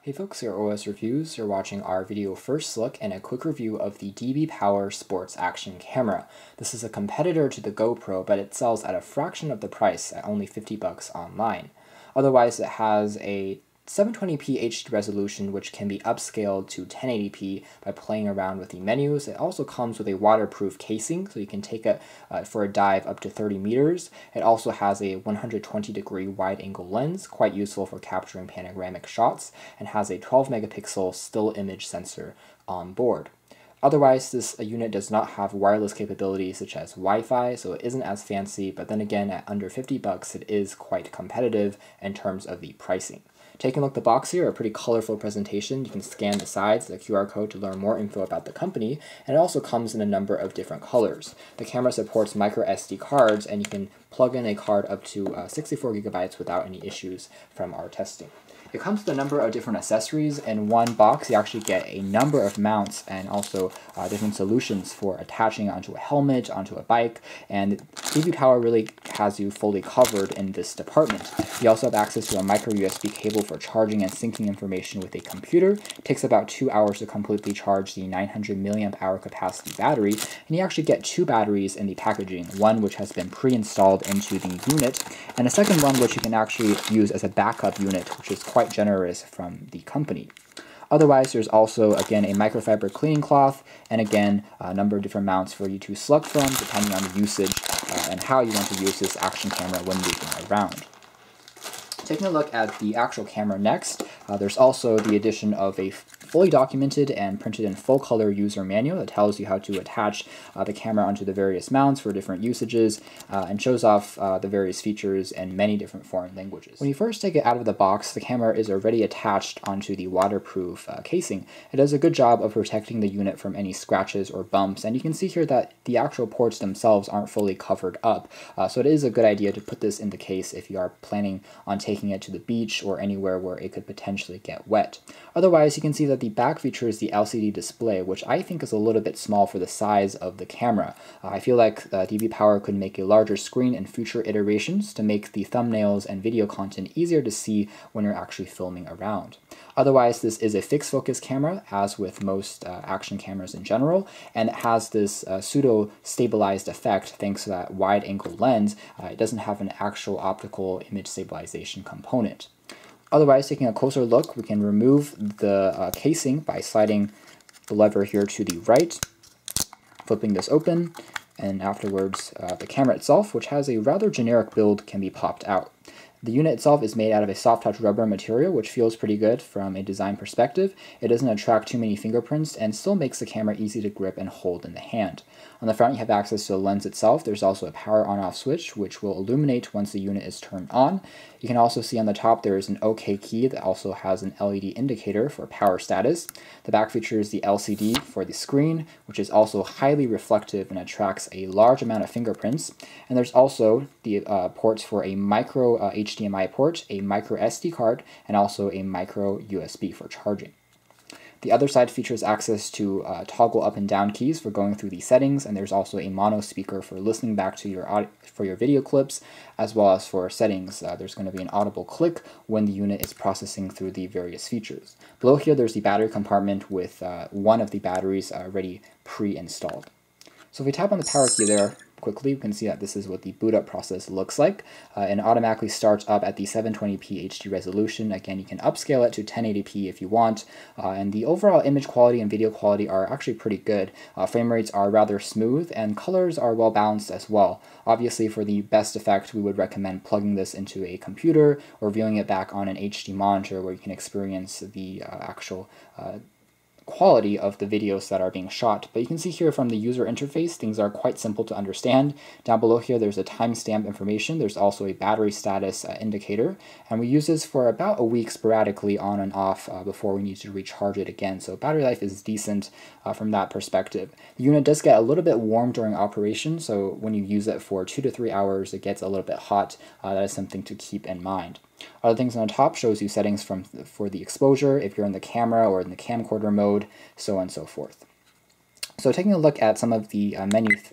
Hey folks, here are OS Reviews. You're watching our video first look and a quick review of the DBPower Sports Action Camera. This is a competitor to the GoPro, but it sells at a fraction of the price at only $50 online. Otherwise, it has a 720p HD resolution, which can be upscaled to 1080p by playing around with the menus. It also comes with a waterproof casing, so you can take it for a dive up to 30 meters. It also has a 120-degree wide-angle lens, quite useful for capturing panoramic shots, and has a 12 megapixel still image sensor on board. Otherwise, this unit does not have wireless capabilities such as Wi-Fi, so it isn't as fancy, but then again, at under $50, it is quite competitive in terms of the pricing. Taking a look at the box here, a pretty colorful presentation. You can scan the sides, the QR code, to learn more info about the company, and it also comes in a number of different colors. The camera supports micro SD cards, and you can plug in a card up to 64 gigabytes without any issues from our testing. It comes with a number of different accessories. In one box, you actually get a number of mounts and also different solutions for attaching onto a helmet, onto a bike, and DBPower really has you fully covered in this department. You also have access to a micro USB cable for charging and syncing information with a computer. It takes about 2 hours to completely charge the 900 milliamp hour capacity battery, and you actually get two batteries in the packaging, one which has been pre-installed into the unit, and a second one which you can actually use as a backup unit, which is quite generous from the company. Otherwise, there's also, again, a microfiber cleaning cloth, and again, a number of different mounts for you to select from, depending on the usage and how you want to use this action camera when moving around. Taking a look at the actual camera next, there's also the addition of a fully documented and printed in full color user manual that tells you how to attach the camera onto the various mounts for different usages and shows off the various features in many different foreign languages. When you first take it out of the box, the camera is already attached onto the waterproof casing. It does a good job of protecting the unit from any scratches or bumps, and you can see here that the actual ports themselves aren't fully covered up, so it is a good idea to put this in the case if you are planning on taking it to the beach or anywhere where it could potentially get wet. Otherwise, you can see that the back features the LCD display, which I think is a little bit small for the size of the camera. I feel like DBPower could make a larger screen in future iterations to make the thumbnails and video content easier to see when you're actually filming around. Otherwise, this is a fixed focus camera, as with most action cameras in general, and it has this pseudo-stabilized effect thanks to that wide-angle lens. It doesn't have an actual optical image stabilization component. Otherwise, taking a closer look, we can remove the casing by sliding the lever here to the right, flipping this open, and afterwards the camera itself, which has a rather generic build, can be popped out. The unit itself is made out of a soft touch rubber material, which feels pretty good from a design perspective. It doesn't attract too many fingerprints and still makes the camera easy to grip and hold in the hand. On the front, you have access to the lens itself. There's also a power on-off switch, which will illuminate once the unit is turned on. You can also see on the top there is an OK key that also has an LED indicator for power status. The back features the LCD for the screen, which is also highly reflective and attracts a large amount of fingerprints. And there's also the ports for a micro HDMI port, a micro SD card, and also a micro USB for charging. The other side features access to toggle up and down keys for going through the settings, and there's also a mono speaker for listening back to your audio, for your video clips, as well as for settings. There's going to be an audible click when the unit is processing through the various features. Below here, there's the battery compartment with one of the batteries already pre-installed. So if we tap on the power key there quickly, we can see that this is what the boot up process looks like. And automatically starts up at the 720p HD resolution. Again, you can upscale it to 1080p if you want, and the overall image quality and video quality are actually pretty good. Frame rates are rather smooth, and colors are well balanced as well. Obviously, for the best effect, we would recommend plugging this into a computer or viewing it back on an HD monitor where you can experience the actual quality of the videos that are being shot. But you can see here from the user interface, things are quite simple to understand. Down below here, there's a timestamp information. There's also a battery status indicator, and we use this for about a week sporadically on and off before we need to recharge it again. So battery life is decent from that perspective. The unit does get a little bit warm during operation, so when you use it for 2 to 3 hours, it gets a little bit hot. That is something to keep in mind. Other things on the top shows you settings for the exposure, if you're in the camera or in the camcorder mode, so on and so forth. So taking a look at some of the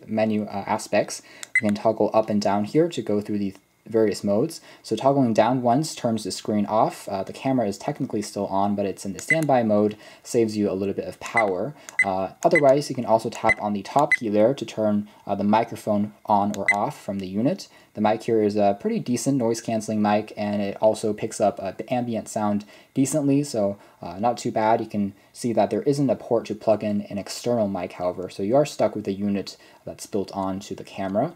menu aspects, we can toggle up and down here to go through the various modes. So toggling down once turns the screen off. The camera is technically still on, but it's in the standby mode, saves you a little bit of power. Otherwise, you can also tap on the top key there to turn the microphone on or off from the unit. The mic here is a pretty decent noise canceling mic, and it also picks up the ambient sound decently, so not too bad. You can see that there isn't a port to plug in an external mic, however, so you are stuck with a unit that's built onto the camera.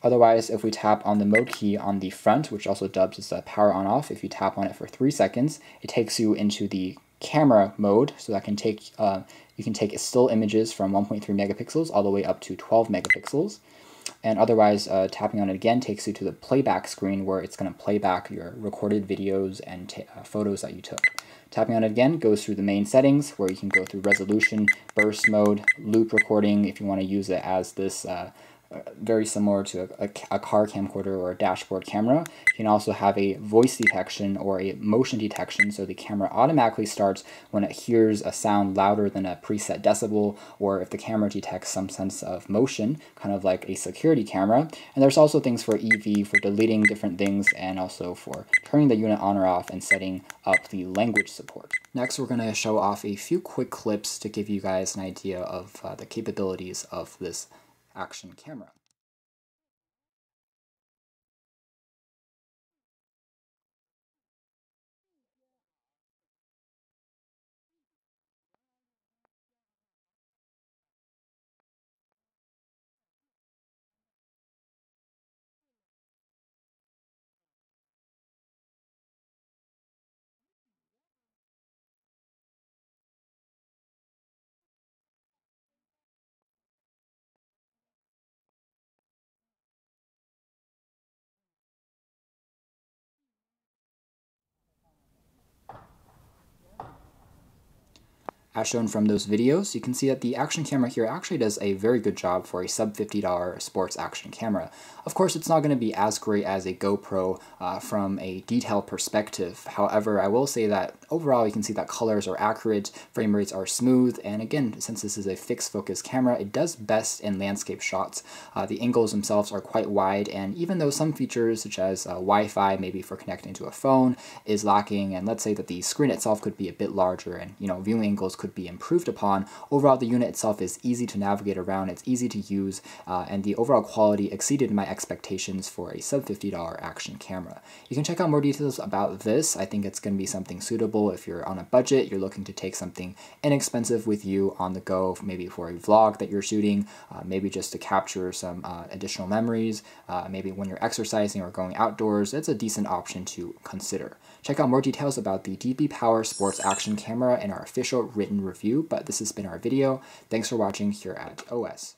Otherwise, if we tap on the mode key on the front, which also dubs as a power on off, if you tap on it for 3 seconds, it takes you into the camera mode, so that can take you can take still images from 1.3 megapixels all the way up to 12 megapixels. And otherwise, tapping on it again takes you to the playback screen, where it's going to play back your recorded videos and photos that you took. Tapping on it again goes through the main settings, where you can go through resolution, burst mode, loop recording if you want to use it as this very similar to a car camcorder or a dashboard camera. You can also have a voice detection or a motion detection, so the camera automatically starts when it hears a sound louder than a preset decibel, or if the camera detects some sense of motion, kind of like a security camera. And there's also things for EV, for deleting different things, and also for turning the unit on or off and setting up the language support. Next, we're going to show off a few quick clips to give you guys an idea of the capabilities of this action camera. As shown from those videos, you can see that the action camera here actually does a very good job for a sub $50 sports action camera. Of course, it's not going to be as great as a GoPro from a detail perspective. However, I will say that overall you can see that colors are accurate, frame rates are smooth, and again, since this is a fixed focus camera, it does best in landscape shots. The angles themselves are quite wide, and even though some features such as Wi-Fi, maybe for connecting to a phone, is lacking, and let's say that the screen itself could be a bit larger and viewing angles could be improved upon, overall the unit itself is easy to navigate around, it's easy to use, and the overall quality exceeded my expectations for a sub $50 action camera. You can check out more details about this. I think it's going to be something suitable if you're on a budget, you're looking to take something inexpensive with you on the go, maybe for a vlog that you're shooting, maybe just to capture some additional memories, maybe when you're exercising or going outdoors. It's a decent option to consider. Check out more details about the DBPower Sports Action Camera in our official written review, but this has been our video. Thanks for watching here at OS.